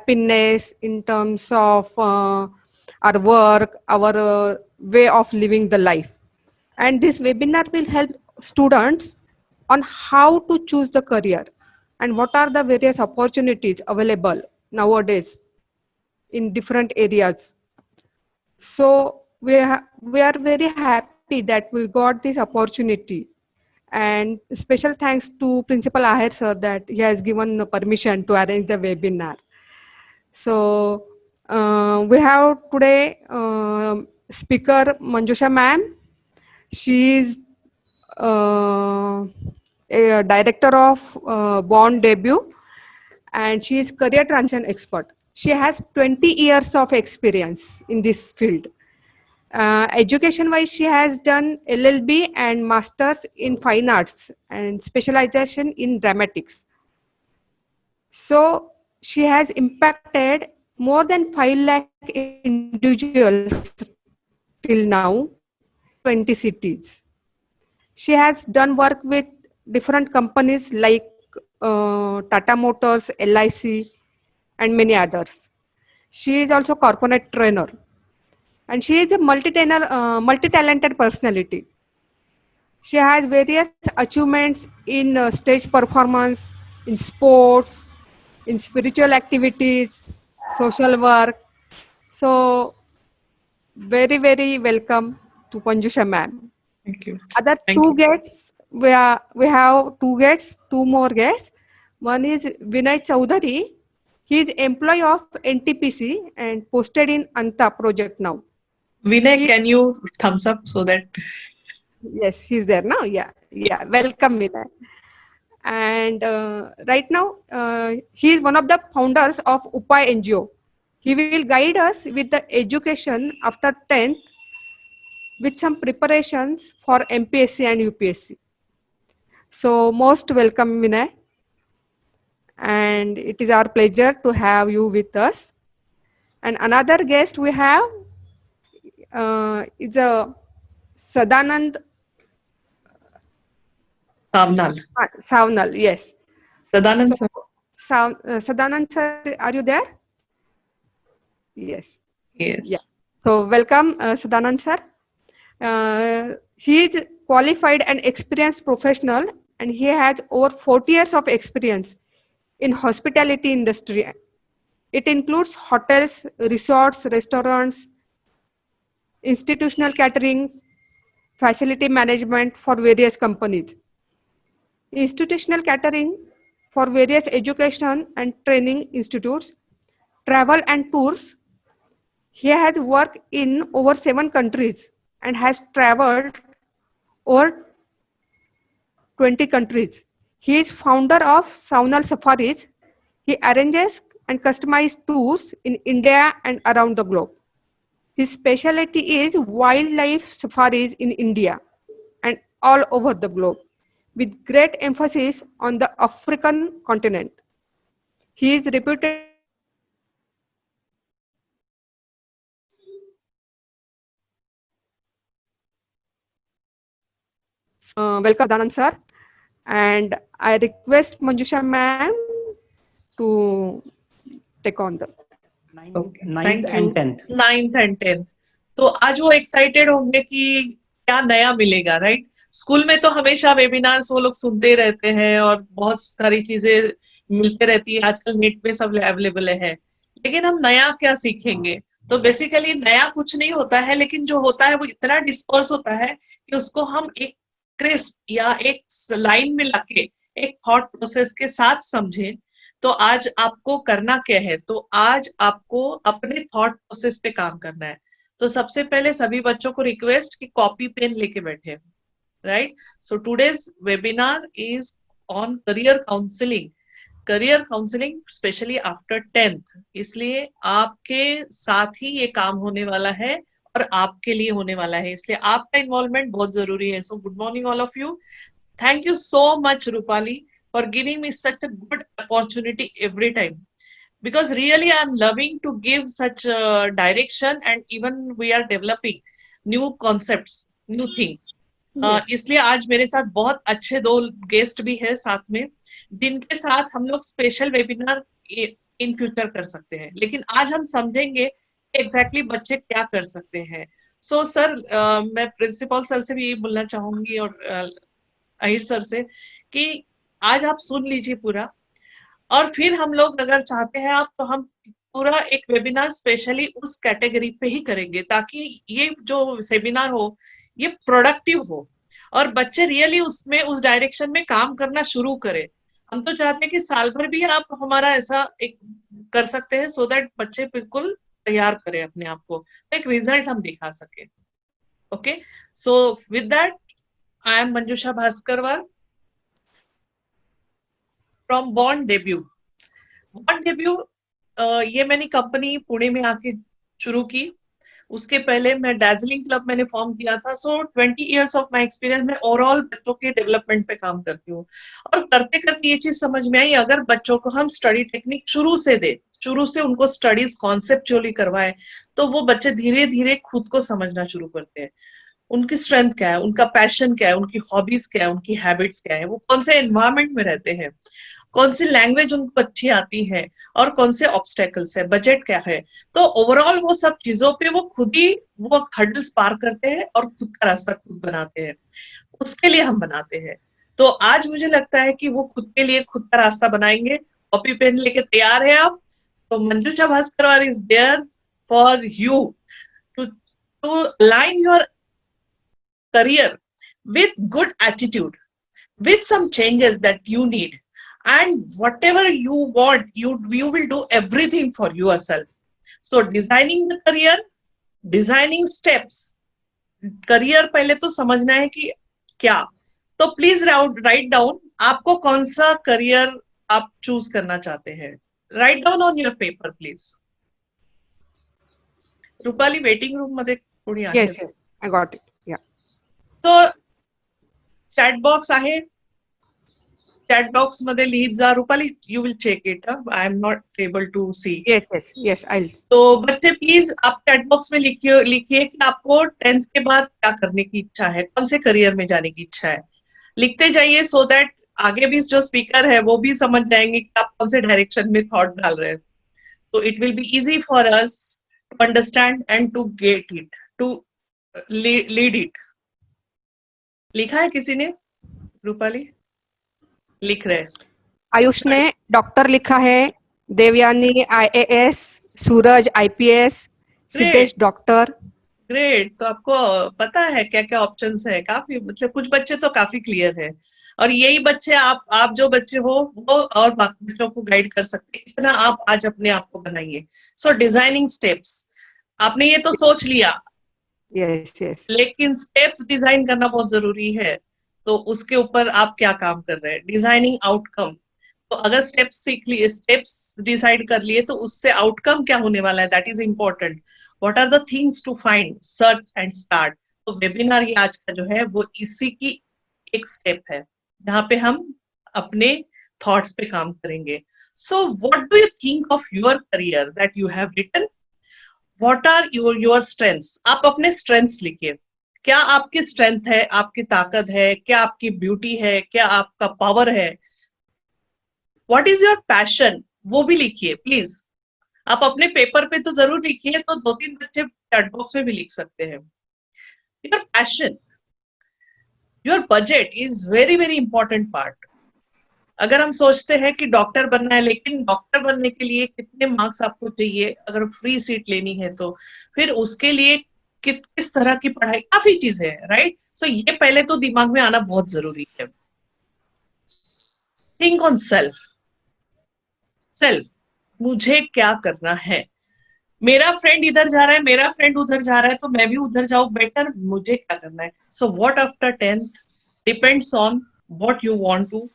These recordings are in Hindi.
happiness, in terms of our work, our way of living the life. And this webinar will help students on how to choose the career and what are the various opportunities available nowadays in different areas. So we are very happy that we got this opportunity, and special thanks to Principal Ahir sir that he has given permission to arrange the webinar. So we have today speaker Manjusha ma'am. She is a director of Bond Debut, and she is career transition expert. She has 20 years of experience in this field. Education wise, she has done LLB and masters in fine arts and specialization in dramatics. So she has impacted more than 5 lakh individuals till now in 20 cities. She has done work with different companies like Tata Motors, LIC, and many others. She is also corporate trainer, and she is a multi-talented personality. She has various achievements in stage performance, in sports, in spiritual activities, social work. So very welcome to Panjusha ma'am. Thank you. Other Thank two you. guests, we have two guests, two more guests. One is Vinay Chaudhary. He is employee of NTPC and posted in Anta project now. Vinay, He, can you thumbs up so that yes, he's there now. Yeah. Welcome, Vinay. And right now, he is one of the founders of Upay NGO. He will guide us with the education after 10th with some preparations for MPSC and UPSC. So most welcome, Vinay. And it is our pleasure to have you with us. And another guest we have is a Sadanand Savnal? Saunal. Yes. So, Sadanand sir. Sadanand sir, are you there? Yes. Yeah. Yes. So welcome, Sadanand sir. He is qualified and experienced professional, and he has over 40 years of experience in hospitality industry. It includes hotels, resorts, restaurants, institutional catering, facility management for various companies, institutional catering for various education and training institutes, travel and tours. He has worked in over 7 countries and has traveled over 20 countries. He is founder of Saunal Safaris. He arranges and customizes tours in India and around the globe. His specialty is wildlife safaris in India and all over the globe, with great emphasis on the African continent. He is reputed for providing exceptional service and excellent experience in handling complex situations. So, welcome, Sadanand sir. And I request Manjusha ma'am to take on the. Okay. Ninth Thank and you. 10th. 9th and 10th. तो आज वो एक्साइटेड होंगे कि क्या नया मिलेगा, राइट? स्कूल में तो हमेशा वेबिनार्स वो लोग सुनते रहते हैं और बहुत सारी चीजें मिलते रहती है, आजकल नेट पे सब अवेलेबल है, लेकिन हम नया क्या सीखेंगे? तो बेसिकली नया कुछ नहीं होता है, लेकिन जो होता है वो इतना डिस्पर्स होता है कि उसको हम एक क्रिस्प या एक लाइन में लाके एक थॉट प्रोसेस के साथ समझें। तो आज आपको करना क्या है? तो आज आपको अपने थॉट प्रोसेस पे काम करना है। तो सबसे पहले सभी बच्चों को रिक्वेस्ट कि कॉपी पेन लेके बैठे, right? So today's webinar is on career counselling specially after 10th। इसलिए आपके साथ ही ये काम होने वाला है और आपके लिए होने वाला है, इसलिए आपका इन्वॉल्वमेंट बहुत जरूरी है। So good morning all of you. Thank you so much, Rupali, for giving me such a good opportunity every time. Because really, I'm loving to give such direction, and even we are developing new concepts, new things. Yes. इसलिए आज मेरे साथ बहुत अच्छे दो गेस्ट भी है साथ में, जिनके साथ हम लोग स्पेशल वेबिनार इन फ्यूचर कर सकते हैं, लेकिन आज हम समझेंगे एग्जैक्टली बच्चे क्या कर सकते हैं। सो सर, मैं प्रिंसिपल सर से भी ये बोलना चाहूंगी और अहिर सर से कि आज आप सुन लीजिए पूरा, और फिर हम लोग अगर चाहते हैं आप, तो हम पूरा एक वेबिनार स्पेशली उस कैटेगरी पे ही करेंगे, ताकि ये जो सेमिनार हो ये प्रोडक्टिव हो और बच्चे रियली उसमें उस डायरेक्शन में काम करना शुरू करें। हम तो चाहते हैं कि साल भर भी आप हमारा ऐसा एक कर सकते हैं, सो दैट बच्चे बिल्कुल तैयार करें अपने आप को, एक रिजल्ट हम दिखा सके। Okay, so with that I am Manjusha Bhaskarwal from bond debut. Bond debut ये मैंने कंपनी पुणे में आके शुरू की। उसके पहले मैं दार्जिलिंग क्लब मैंने फॉर्म किया था। सो 20 इयर्स ऑफ माय एक्सपीरियंस में ओवरऑल बच्चों के डेवलपमेंट पे काम करती हूँ। और करते करते ये चीज समझ में आई, अगर बच्चों को हम स्टडी टेक्निक शुरू से दे, शुरू से उनको स्टडीज कॉन्सेप्चुअली करवाए, तो वो बच्चे धीरे धीरे खुद को समझना शुरू करते हैं। उनकी स्ट्रेंथ क्या है, उनका पैशन क्या है, उनकी हॉबीज क्या है, उनकी हैबिट्स क्या है, वो कौन से एनवायरमेंट में रहते हैं, कौन सी लैंग्वेज उनको अच्छी आती है, और कौन से ऑब्स्टेकल्स है, बजट क्या है। तो ओवरऑल वो सब चीजों पे वो खुद ही वो हर्डल्स पार करते हैं और खुद का रास्ता खुद बनाते हैं। उसके लिए हम बनाते हैं। तो आज मुझे लगता है कि वो खुद के लिए खुद का रास्ता बनाएंगे। कॉपी पेन लेके तैयार है आप? तो Manjusha Bhaskarwal is there for you to line your career with good attitude, with some changes that you need, and whatever you want, you will do everything for yourself. So designing the career, designing steps, career पहले तो समझना है कि क्या। तो प्लीज राइट डाउन आपको कौन सा करियर आप चूज करना चाहते हैं। Write down on your paper please. Rupali, waiting room मध्ये कोणी आहे? Yes, yes, I got it. Yeah. So chat box आहे, चॅट बॉक्स मध्ये लिहित जा। Rupali, you will check it, I am not able to see. Yes, yes, yes, I'll. तो बच्चे प्लीज आप चैट बॉक्स में लिखिए लिखिए कि आपको 10th के बाद क्या करने की इच्छा है, कौन से करियर में जाने की इच्छा है। लिखते जाइए, सो दैट आगे भी जो स्पीकर है वो भी समझ जाएंगे कि आप कौन से डायरेक्शन में थॉट डाल रहे हैं। तो it will be easy for us to understand and to get it, to lead it. लिखा है किसी ने? रूपाली लिख रहे हैं। आयुष ने डॉक्टर लिखा है, देवयानी IAS, सूरज IPS, सिद्धेश डॉक्टर। ग्रेट। तो आपको पता है क्या क्या ऑप्शंस है? काफी, मतलब कुछ बच्चे तो काफी क्लियर है, और यही बच्चे आप जो बच्चे हो वो और बाकी बच्चों को गाइड कर सकते हैं। इतना आप आज अपने आप को बनाइए। सो डिजाइनिंग स्टेप्स, आपने ये तो सोच लिया, यस यस, लेकिन स्टेप्स डिजाइन करना बहुत जरूरी है। तो उसके ऊपर आप क्या काम कर रहे हैं? Designing outcome. तो अगर स्टेप्स सीख लिए, स्टेप्स डिसाइड कर लिए, तो उससे आउटकम क्या होने वाला है, that is important. What are the things to find, search and start. तो वेबिनार ये आज का जो है वो इसी की एक स्टेप है, जहाँ पे हम अपने थॉट्स पे काम करेंगे। So what do you think of your career that you have written? What are your strengths? आप अपने स्ट्रेंथ्स लिखिए। क्या आपकी स्ट्रेंथ है, आपकी ताकत है, क्या आपकी ब्यूटी है, क्या आपका पावर है? What is your passion? वो भी लिखिए प्लीज। आप अपने पेपर पे तो जरूर लिखिए, तो 2-3 बच्चे चैट बॉक्स में भी लिख सकते हैं। Your passion, your budget is very very important part. अगर हम सोचते हैं कि डॉक्टर बनना है, लेकिन डॉक्टर बनने के लिए कितने मार्क्स आपको चाहिए, अगर फ्री सीट लेनी है तो फिर उसके लिए किस तरह की पढ़ाई, काफी चीजें हैं, राइट। सो ये पहले तो दिमाग में आना बहुत जरूरी है। Think on self. सेल्फ, मुझे क्या करना है? मेरा फ्रेंड इधर जा रहा है, मेरा फ्रेंड उधर जा रहा है, तो मैं भी उधर जाऊं बेटर। मुझे क्या करना है? So what after 10th depends on what you want to.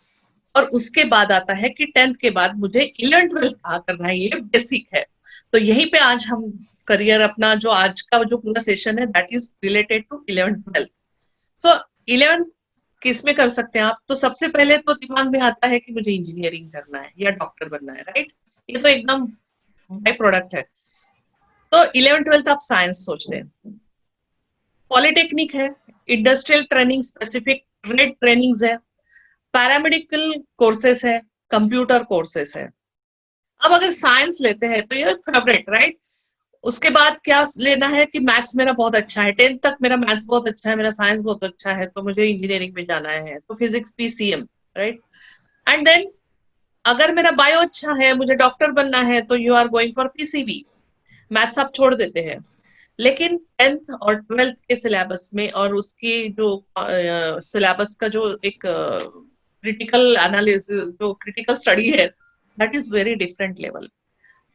और उसके बाद आता है कि 10th के बाद मुझे 11th-12th क्या करना है, ये बेसिक है। तो यहीं पे आज हम करियर अपना, जो आज का जो पूरा सेशन है, that is related to 11th-12th। So 11th किस में कर सकते हैं आप? तो सबसे पहले तो दिमाग में आता है कि मुझे इंजीनियरिंग करना है या डॉक्टर बनना है, राइट। ये तो एकदम बाय प्रोडक्ट है। तो 11th-12th आप साइंस सोचते हैं, पॉलिटेक्निक है, industrial training, specific trade trainings है, पैरामेडिकल कोर्सेस है, कंप्यूटर कोर्सेस है। अब अगर साइंस लेते हैं तो ये फेवरेट, राइट? उसके बाद क्या लेना है कि मैथ्स मेरा बहुत अच्छा है, 10th तक मेरा मैथ्स बहुत अच्छा है, मेरा साइंस बहुत अच्छा है, तो मुझे इंजीनियरिंग में जाना है, तो physics PCM, right? And then अगर मेरा बायो अच्छा है, मुझे डॉक्टर बनना है, तो you are going for PCB, maths आप छोड़ देते हैं। लेकिन 10th और 12th के सिलेबस में और उसकी जो सिलेबस का जो एक क्रिटिकल एनालिसिस, जो क्रिटिकल स्टडी है, that is very different level.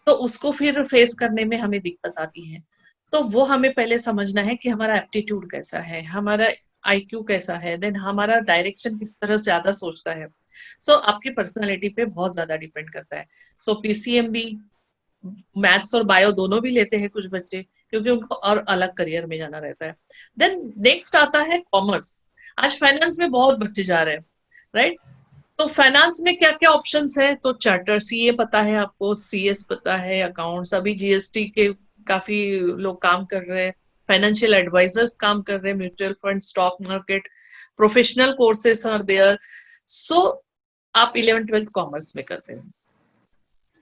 तो उसको फिर फेस करने में हमें दिक्कत आती है। तो वो हमें पहले समझना है कि हमारा एप्टीट्यूड कैसा है, हमारा आईक्यू कैसा है, देन हमारा डायरेक्शन किस तरह से ज्यादा सोचता है। सो आपकी पर्सनालिटी पे बहुत ज्यादा डिपेंड करता है। सो पीसीएम भी, मैथ्स और बायो दोनों भी लेते हैं कुछ बच्चे, क्योंकि उनको और अलग करियर में जाना रहता है। देन नेक्स्ट आता है कॉमर्स। आज फाइनेंस में बहुत बच्चे जा रहे हैं, राइट? तो फाइनेंस में क्या क्या ऑप्शंस है? तो चार्टर सीए पता है आपको, सीएस पता है, अकाउंट्स, अभी जीएसटी के काफी लोग काम कर रहे हैं, फाइनेंशियल एडवाइजर्स काम कर रहे हैं, mutual fund, stock market, professional courses are there. So आप 11th 12th कॉमर्स में करते हैं।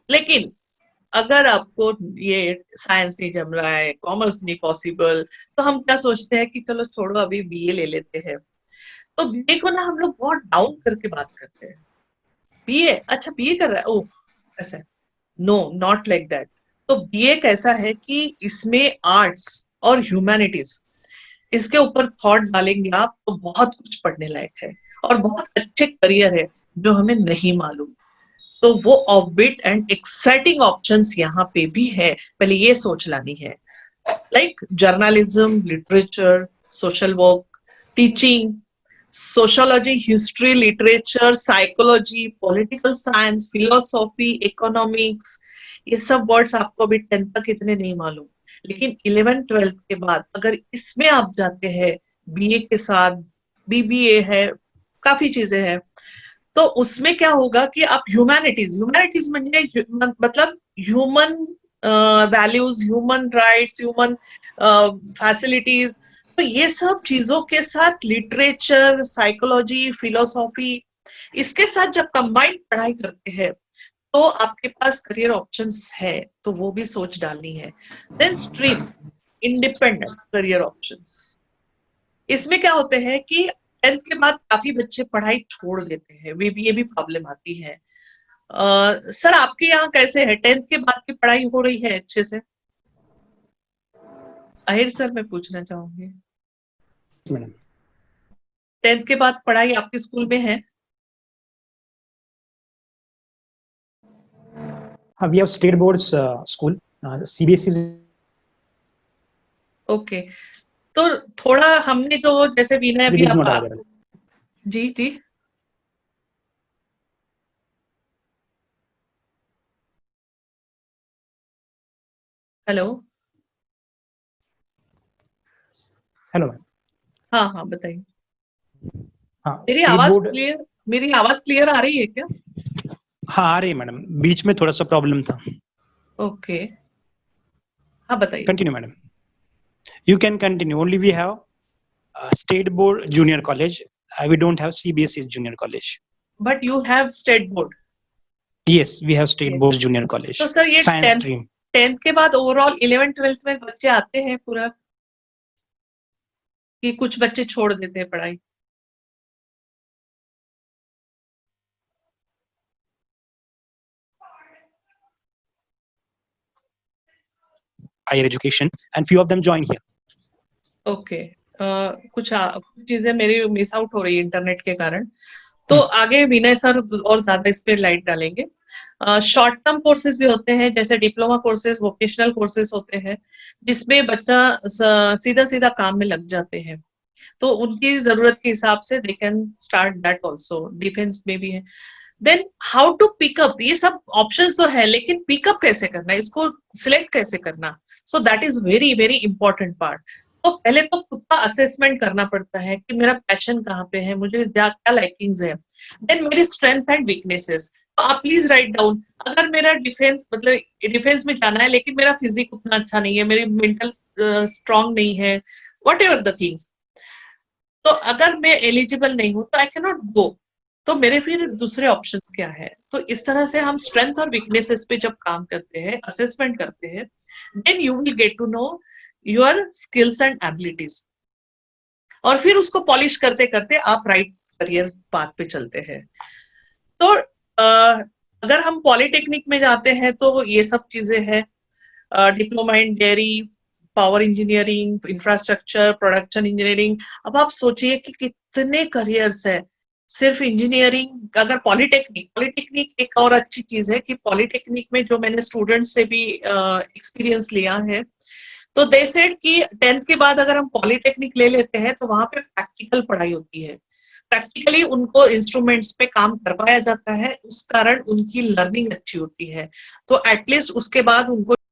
लेकिन अगर आपको ये साइंस नहीं जम रहा है, कॉमर्स नहीं पॉसिबल, तो हम क्या सोचते हैं कि चलो छोड़ो, अभी बीए ले लेते हैं। तो बीए को ना हम लोग बहुत डाउन करके बात करते हैं। बीए, अच्छा बीए कर रहा है, ओह ऐसा। No, not like that. तो बीए कैसा है कि इसमें आर्ट्स और ह्यूमैनिटीज, इसके ऊपर थॉट डालेंगे आप तो बहुत कुछ पढ़ने लायक है और बहुत अच्छे करियर है जो हमें नहीं मालूम। तो वो ऑर्बिट एंड एक्साइटिंग ऑप्शंस यहाँ पे भी है, पहले ये सोच लानी है। Like journalism, literature, social work, teaching, sociology, history, literature, psychology, political science, philosophy, economics, ये सब वर्ड्स आपको अभी 10th तक इतने नहीं मालूम। लेकिन 11th 12th के बाद अगर इसमें आप जाते हैं, बीए के साथ बीबीए है, काफी चीजें हैं, तो उसमें क्या होगा कि आप ह्यूमैनिटीज, ह्यूमैनिटीज मतलब human values, human rights, human facilities, तो ये सब चीजों के साथ लिटरेचर, साइकोलॉजी, फिलोसॉफी, इसके साथ जब कंबाइंड पढ़ाई करते हैं तो आपके पास करियर ऑप्शंस है, तो वो भी सोच डालनी है। Then stream, independent career options. इसमें क्या होते हैं कि 10th के बाद काफी बच्चे पढ़ाई छोड़ देते हैं, वे भी, ये भी प्रॉब्लम आती है। सर आपके यहाँ कैसे है, 10th के बाद की पढ़ाई हो रही है अच्छे से? अहिर सर मैं पूछना चाहूंगी, मैडम 10th के बाद पढ़ाई आपके स्कूल में है? हाँ, we have state boards school, CBSE. Okay, तो थोड़ा हमने जो जैसे विनय It अभी is not आप, available. जी जी, हेलो, Hello मैम. हाँ हाँ बताइए। हाँ, मेरी स्टेट आवाज बोर्ड. क्लियर, मेरी आवाज क्लियर आ रही है क्या? हाँ आ रही है मैडम, बीच में थोड़ा सा प्रॉब्लम था. ओके, हाँ बताइए। Continue madam. You can continue. Only we have state board junior college. We don't have CBSE junior college. But you have state board? Yes, we have state Yes. board junior college. तो सर ये Science stream. 10th के बाद ओवरऑल 11th 12th में बच्चे आते हैं पूरा, कि कुछ बच्चे छोड़ देते हैं पढ़ाई? Higher education, and few of them join here. Okay, कुछ चीजें मेरी मिस आउट हो रही है इंटरनेट के कारण, तो आगे विनय सर और ज्यादा इस पे लाइट डालेंगे। शॉर्ट टर्म कोर्सेज भी होते हैं, जैसे डिप्लोमा कोर्सेज, वोकेशनल कोर्सेज होते हैं, जिसमें बच्चा सीधा सीधा काम में लग जाते हैं, तो उनकी जरूरत के हिसाब से they can start that also. Defence में भी है। देन हाउ टू पिकअप, ये सब ऑप्शंस तो है, लेकिन पिकअप कैसे करना, इसको सिलेक्ट कैसे करना, so that is very very important part. तो पहले तो खुद का असेसमेंट करना पड़ता है कि मेरा पैशन कहाँ पे है, मुझे क्या क्या लाइकिंग्स है, देन मेरी स्ट्रेंथ एंड वीकनेसेस। तो आप प्लीज राइट डाउन, अगर मेरा डिफेंस मतलब डिफेंस में जाना है लेकिन मेरा फिजिक उतना अच्छा नहीं है, मेरी मेंटल स्ट्रांग नहीं है, वट एवर द थिंग्स, तो अगर मैं एलिजिबल नहीं हूं तो आई कैन नॉट गो। तो मेरे फिर दूसरे ऑप्शन क्या है? तो इस तरह से हम स्ट्रेंथ और वीकनेसेस पे जब काम करते हैं, असेसमेंट करते हैं, then you will get to know your skills and abilities, और फिर उसको पॉलिश करते करते आप राइट करियर पाथ पे चलते हैं। तो अगर हम पॉलिटेक्निक में जाते हैं तो ये सब चीजें हैं, diploma in dairy, power engineering, infrastructure, production engineering. अब आप सोचिए कि कितने करियर्स है सिर्फ इंजीनियरिंग। अगर पॉलिटेक्निक एक और अच्छी चीज है कि पॉलिटेक्निक में जो मैंने स्टूडेंट से भी एक्सपीरियंस लिया है, तो दे सेड कि 10th के बाद अगर हम पॉलिटेक्निक ले लेते हैं तो वहां पे प्रैक्टिकल पढ़ाई होती है, प्रैक्टिकली उनको इंस्ट्रूमेंट्स पे काम करवाया जाता है, उस कारण उनकी लर्निंग अच्छी होती है। तो एटलीस्ट उसके बाद उनको